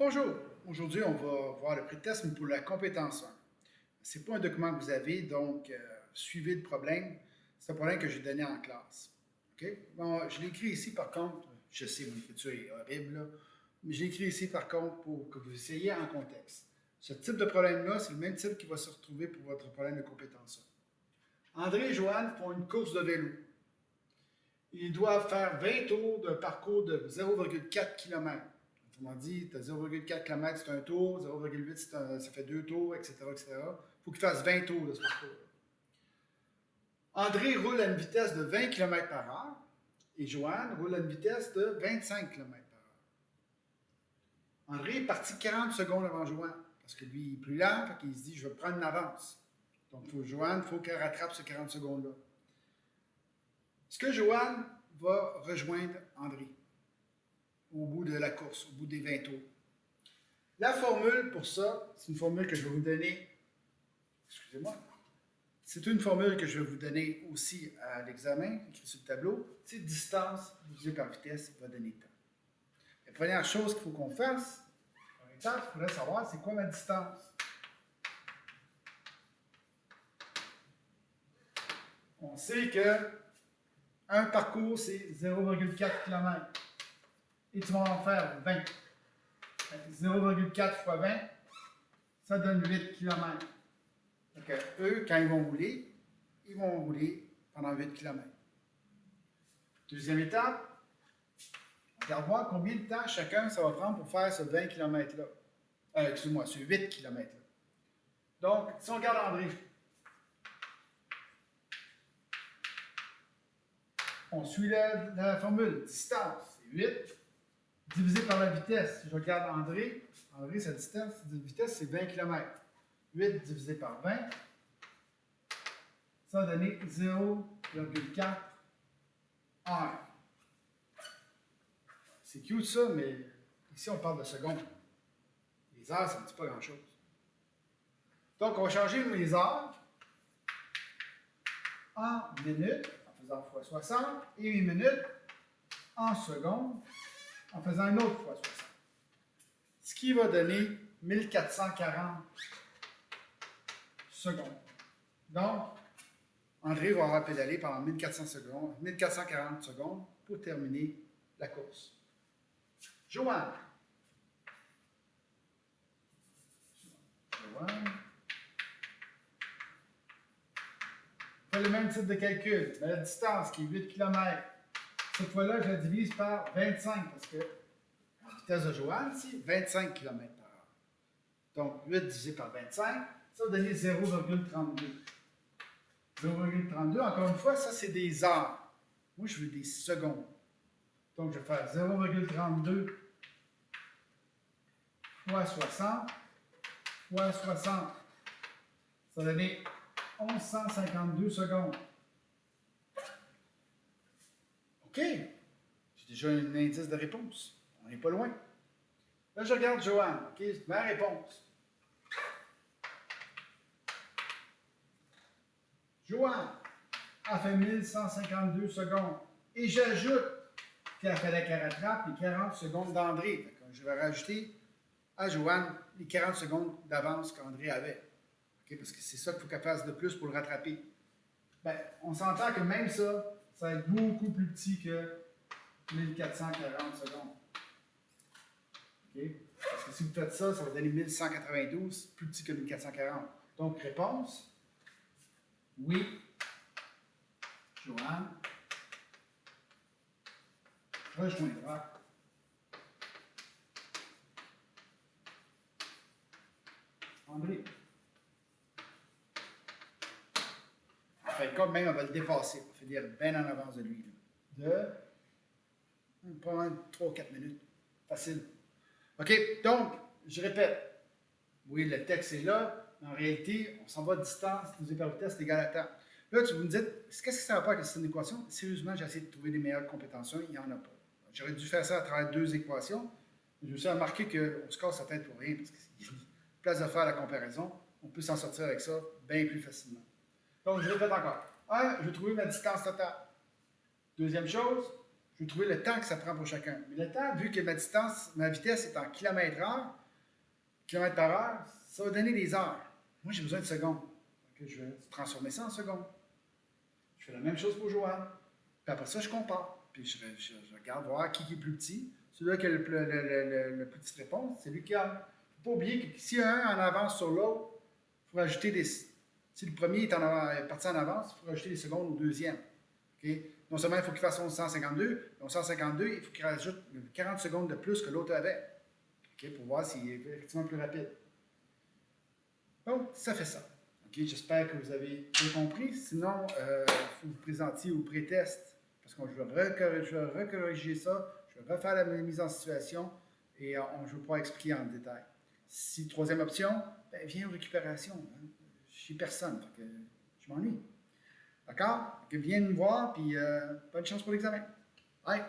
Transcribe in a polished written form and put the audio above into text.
Bonjour, aujourd'hui on va voir le pré-test mais pour la compétence 1. Ce n'est pas un document que vous avez, donc suivez le problème. C'est un problème que j'ai donné en classe. OK? Bon, je l'ai écrit ici par contre, je sais mon écriture est horrible, là, mais je l'ai écrit ici par contre pour que vous essayiez en contexte. Ce type de problème-là, c'est le même type qui va se retrouver pour votre problème de compétence 1. André et Joanne font une course de vélo. Ils doivent faire 20 tours d'un parcours de 0,4 km. Autrement dit, tu as 0,4 km, c'est un tour, 0,8, ça fait 2 tours, etc. Il faut qu'il fasse 20 tours de ce parcours-là. André roule à une vitesse de 20 km par heure et Joanne roule à une vitesse de 25 km par heure. André est parti 40 secondes avant Joanne parce que lui, il est plus lent, fait qu'il se dit, je vais prendre une avance. Donc, Joanne, il faut qu'elle rattrape ces 40 secondes-là. Est-ce que Joanne va rejoindre André au bout de la course, au bout des 20 tours? La formule pour ça, c'est une formule que je vais vous donner. Excusez-moi. C'est une formule que je vais vous donner aussi à l'examen, écrit sur le tableau. C'est distance divisée par vitesse va donner temps. La première chose qu'il faut qu'on fasse, par exemple, il faudrait savoir c'est quoi ma distance. On sait que un parcours, c'est 0,4 km. Et tu vas en faire 20. 0,4 fois 20, ça donne 8 km. Donc, eux, quand ils vont rouler pendant 8 km. Deuxième étape, on regarde voir combien de temps chacun ça va prendre pour faire ce 20 km-là. Excuse-moi, ce 8 km-là. Donc, si on regarde André, on suit la formule. Distance, c'est 8 divisé par la vitesse. Si je regarde André, sa distance de vitesse, c'est 20 km. 8 divisé par 20, ça va donner 0,4 heures. C'est cute ça, mais ici on parle de secondes. Les heures, ça ne dit pas grand-chose. Donc, on va changer les heures en minutes, en faisant fois 60, et les minutes en secondes, en faisant une autre fois 60. Ce qui va donner 1440 secondes. Donc, André va avoir pédalé pendant 1440 secondes pour terminer la course. Joanne. Fait le même type de calcul. Mais la distance qui est 8 km, cette fois-là, je la divise par 25 parce que la vitesse de Joanne, c'est 25 km par heure. Donc, 8 divisé par 25, ça va donner 0,32. 0,32, encore une fois, ça c'est des heures. Moi, je veux des secondes. Donc, je vais faire 0,32 fois 60 fois 60. Ça va donner 1152 secondes. OK. J'ai déjà un indice de réponse. On n'est pas loin. Là, je regarde Joanne. OK, ma réponse. Joanne a fait 1152 secondes. Et j'ajoute qu'il fallait qu'elle rattrape les 40 secondes d'André. Je vais rajouter à Joanne les 40 secondes d'avance qu'André avait. Okay? Parce que c'est ça qu'il faut qu'elle fasse de plus pour le rattraper. Ben, on s'entend que même ça, ça va être beaucoup plus petit que 1440 secondes. Okay? Parce que si vous faites ça, ça va donner 1192, plus petit que 1440. Donc, réponse. Oui, Joanne rejoindra André. En fait, comme même, on va le dépasser. On va finir bien en avance de lui. Là. De pas loin de 3-4 minutes. Facile. OK, donc, je répète. Oui, le texte est là. Mais en réalité, on s'en va à distance, divisé par vitesse, c'est égal à temps. Là, tu vous me dites, qu'est-ce que ça va pas avec cette équation? Sérieusement, j'ai essayé de trouver des meilleures compétences. Il n'y en a pas. J'aurais dû faire ça à travers 2 équations. Mais je me suis remarqué qu'on se casse la tête pour rien, parce qu'il y a une place de faire la comparaison. On peut s'en sortir avec ça bien plus facilement. Donc, je répète encore. 1, je vais trouver ma distance totale. Deuxième chose, je vais trouver le temps que ça prend pour chacun. Mais le temps, vu que ma vitesse est en kilomètres-heure, kilomètres par heure, ça va donner des heures. Moi, j'ai besoin de secondes. Donc, je vais transformer ça en secondes. Je fais la même chose pour Joanne. Puis après ça, je compare. Puis je regarde voir qui est plus petit. Celui-là qui a le plus petite réponse, c'est lui qui a. Il ne faut pas oublier que s'il y a un en avance sur l'autre, il faut rajouter des. Si le premier est parti en avance, il faut rajouter des secondes au deuxième. Okay? Non seulement il faut qu'il fasse 1152, mais 1152, il faut qu'il rajoute 40 secondes de plus que l'autre avait. Okay? Pour voir s'il est effectivement plus rapide. Donc, ça fait ça. Okay? J'espère que vous avez bien compris. Sinon, il faut vous présenter au pré-test parce que je vais recorriger ça, je vais refaire la mise en situation et je vais pouvoir expliquer en détail. Si troisième option, ben, viens aux récupérations. Hein. Je suis personne, donc, je m'ennuie. D'accord? Viens me voir, puis bonne chance pour l'examen. Bye!